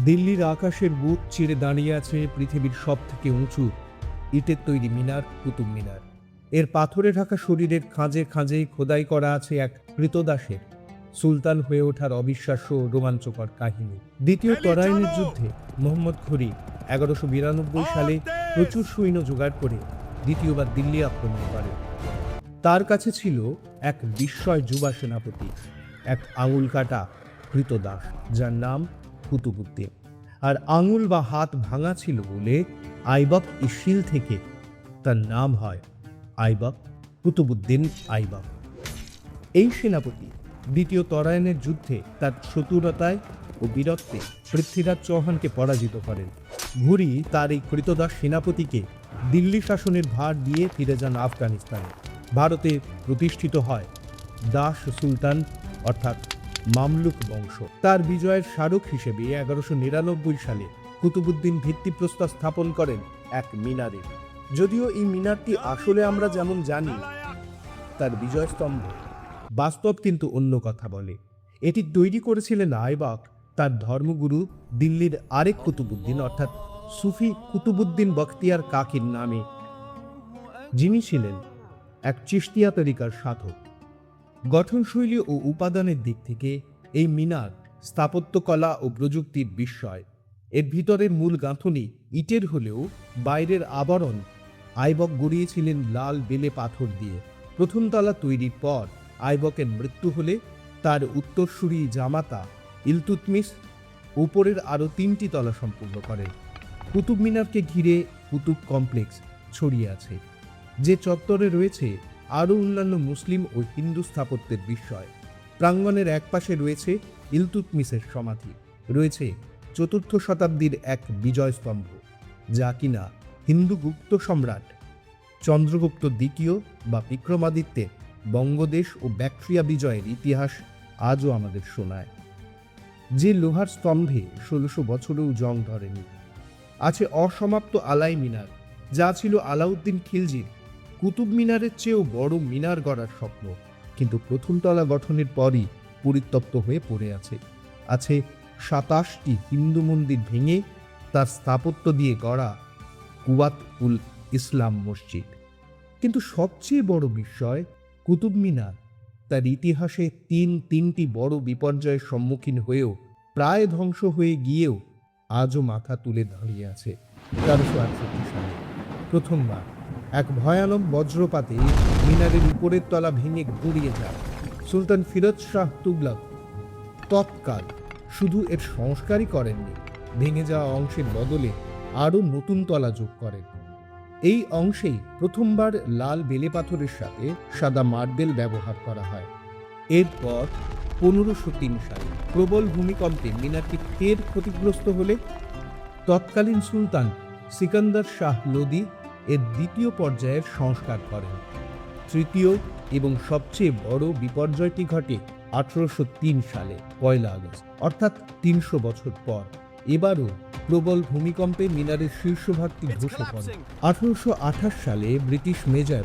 দিল্লির আকাশের বুক চিরে দাঁড়িয়ে আছে পৃথিবীর সব থেকে উঁচু ইটের তৈরি মিনার, কুতুব মিনার। এর পাথরে ঢাকা শরীরের খাঁজে খাঁজে খোদাই করা আছে এক কৃতদাসের সুলতান হয়ে ওঠার অবিশ্বাস্য ও রোমাঞ্চকর কাহিনী। দ্বিতীয় তরাইনের যুদ্ধে মোহাম্মদ ঘুরি 1192 সালে প্রচুর সৈন্য জোগাড় করে দ্বিতীয়বার দিল্লি আক্রমণ করে। তার কাছে ছিল এক বিস্ময় যুবা সেনাপতি, এক আঙুল কাটা কৃতদাস যার নাম কুতুবউদ্দিন। আর আঙুল বা হাত ভাঙা ছিল বলে আইবক ইসিল থেকে তার নাম হয় আইবক, কুতুবউদ্দিন আইবক। এই সেনাপতি দ্বিতীয় তরাইনের যুদ্ধে তার চতুরতায় ও বীরত্বে পৃথ্বীরাজ চৌহানকে পরাজিত করেন। ঘুরি তার এই কৃতদাস সেনাপতিকে দিল্লি শাসনের ভার দিয়ে ফিরে যান আফগানিস্তানে। ভারতে প্রতিষ্ঠিত হয় দাস সুলতান অর্থাৎ মামলুক বংশ। তার বিজয়ের স্মারক হিসেবে 1199 সালে কুতুবউদ্দিন ভিত্তিপ্রস্তর স্থাপন করেন এক মিনারে। যদিও এই মিনারটি আসলে আমরা যেমন জানি তার বিজয়স্তম্ভ, বাস্তব কিন্তু অন্য কথা বলে। এটি তৈরি করেছিলেন আইবক তার ধর্মগুরু দিল্লির আরেক কুতুবউদ্দিন অর্থাৎ সুফি কুতুবউদ্দিন বখতিয়ার কাকির নামে, যিনি ছিলেন এক চিশতিয়া তরিকার সাধক। গঠনশৈলী ও উপাদানের দিক থেকে এই মিনার স্থাপত্যকলা ও প্রযুক্তির বিস্ময়। এর ভিতরের মূল গাঁথনি ইটের হলেও বাইরের আবরণ আইবক গড়িয়েছিলেন লাল বেলে পাথর দিয়ে। প্রথম তলা তৈরির পর আইবকের মৃত্যু হলে তার উত্তরসূরি জামাতা ইলতুৎমিশ উপরের আরও 3টি তলা সম্পূর্ণ করেন। কুতুব মিনারকে ঘিরে কুতুব কমপ্লেক্স ছড়িয়ে আছে, যে চত্বরে রয়েছে আরও অন্যান্য মুসলিম ও হিন্দু স্থাপত্যের বিস্ময়। প্রাঙ্গণের একপাশে রয়েছে ইলতুৎমিশের সমাধি, রয়েছে 4th শতাব্দীর এক বিজয়স্তম্ভ, যা কিনা হিন্দু গুপ্ত সম্রাট চন্দ্রগুপ্ত দ্বিতীয় বা বিক্রমাদিত্যের বঙ্গদেশ ও ব্যাক্ট্রিয়া বিজয়ের ইতিহাস আজও আমাদের শোনায়। যে লোহার স্তম্ভে 1600 বছরেও জং ধরেনি। আছে অসমাপ্ত আলাই মিনার, যা ছিল আলাউদ্দিন খিলজির কুতুব মিনারের চেয়েও বড় মিনার গড়ার স্বপ্ন, কিন্তু প্রথম তলা গঠনের পরই পরিত্যক্ত হয়ে পড়ে আছে। আছে 27টি হিন্দু মন্দির ভেঙে তার স্থাপত্য দিয়ে গড়া কুওয়াত উল ইসলাম মসজিদ। কিন্তু সবচেয়ে বড় বিস্ময়, কুতুব মিনার তার ইতিহাসে তিনটি বড় বিপর্যয়ের সম্মুখীন হয়েও, প্রায় ধ্বংস হয়ে গিয়েও আজও মাথা তুলে দাঁড়িয়ে আছে। 1368 সালে প্রথমবার এক ভয়ানক বজ্রপাতে মিনারের উপরের তলা ভেঙে গুঁড়িয়ে যায়। সুলতান ফিরোজ শাহ তুগলক তৎকাল শুধু এর সংস্কারই করেননি, ভেঙে যাওয়া অংশের বদলে আরও নতুন তলা যোগ করেন। এই অংশেই প্রথমবার লাল বেলে পাথরের সাথে সাদা মার্বেল ব্যবহার করা হয়। এরপর 1503 সালে প্রবল ভূমিকম্পে মিনারটি ফের ক্ষতিগ্রস্ত হলে তৎকালীন সুলতান সিকান্দার শাহ লোদি এর দ্বিতীয় পর্যায়ের সংস্কার করেন। তৃতীয় এবং সবচেয়ে বড় বিপর্যয়টি ঘটে 1803 সালে 1 আগস্ট, অর্থাৎ 300 বছর পর। এবারও প্রবল ভূমিকম্পে মিনারের শীর্ষভাগটি ধসে পড়ে। 1828 সালে ব্রিটিশ মেজর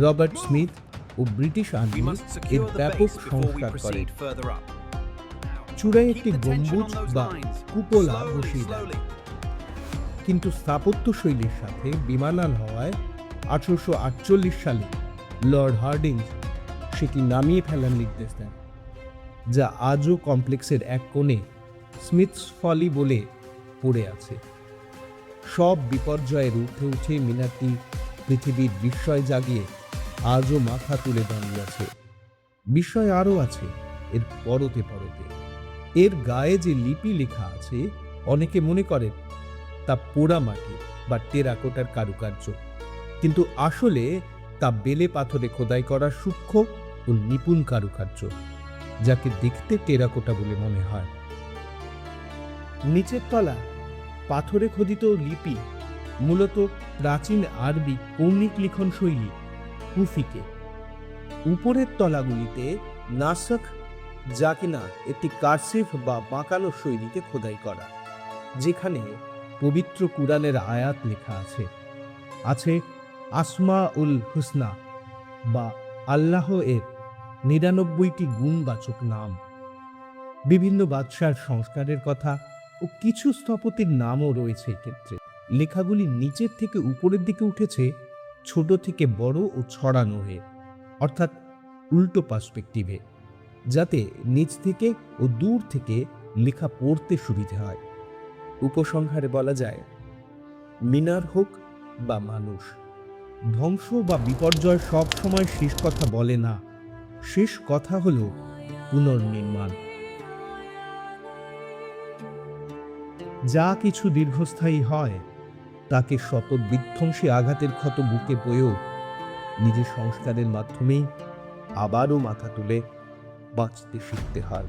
রবার্ট স্মিথ ও ব্রিটিশ আর্মি এর ব্যাপক সংস্কার করে চূড়ায় একটি গম্বুজ বা কুপোলা বসিয়ে দেন। কিন্তু স্থাপত্য শৈলীর সাথে বেমানান হওয়ায় 1848 সালে লর্ড হার্ডিঞ্জ সেটি নামিয়ে ফেলার নির্দেশ দেন, যা আজও কমপ্লেক্সের এক কোণে স্মিথস ফলি বলে পড়ে আছে। সব বিপর্যয়ের ঊর্ধ্বে উঠে মিনারটি পৃথিবীর বিস্ময় জাগিয়ে আজও মাথা তুলে দাঁড়িয়ে আছে। বিস্ময় আরও আছে এর পরতে পরতে। এর গায়ে যে লিপি লেখা আছে, অনেকে মনে করেন তা পোড়া মাটি বা টেরাকোটার কারুকার্য, কিন্তু আসলে তা বেলে পাথরে খোদাই করা সূক্ষ্ম ও নিপুণ কারুকার্য, যাকে দেখতে টেরাকোটা বলে মনে হয়। নিচের তলা পাথরে খোদিত লিপি মূলত প্রাচীন আরবি কৌণিক লিখন শৈলী কুফিকে। উপরের তলাগুলিতে নাসখ, যা কিনা একটি কারসিভ বা বাঁকানো শৈলীতে খোদাই করা, যেখানে পবিত্র কুরআনের আয়াত লেখা আছে। আছে আসমা উল হুসনা বা আল্লাহ এর 99টি গুণবাচক নাম। বিভিন্ন বাদশার সংস্কারের কথা ও কিছু স্থপতির নামও রয়েছে এক্ষেত্রে। লেখাগুলি নিচের থেকে উপরের দিকে উঠেছে, ছোট থেকে বড় ও ছড়ানো হয়ে, অর্থাৎ উল্টো পার্সপেক্টিভে, যাতে নিচ থেকে ও দূর থেকে লেখা পড়তে সুবিধে হয়। উপসংহারে বলা যায়, মিনার হোক বা মানুষ, ধ্বংস বা বিপর্যয় সব সময় শেষ কথা বলে না। শেষ কথা হলো পুনর্নির্মাণ। যা কিছু দীর্ঘস্থায়ী হয় তাকে শত বিধ্বংসী আঘাতের ক্ষত বুকে বয়েও নিজের সংস্কারের মাধ্যমেই আবারও মাথা তুলে বাঁচতে শিখতে হয়।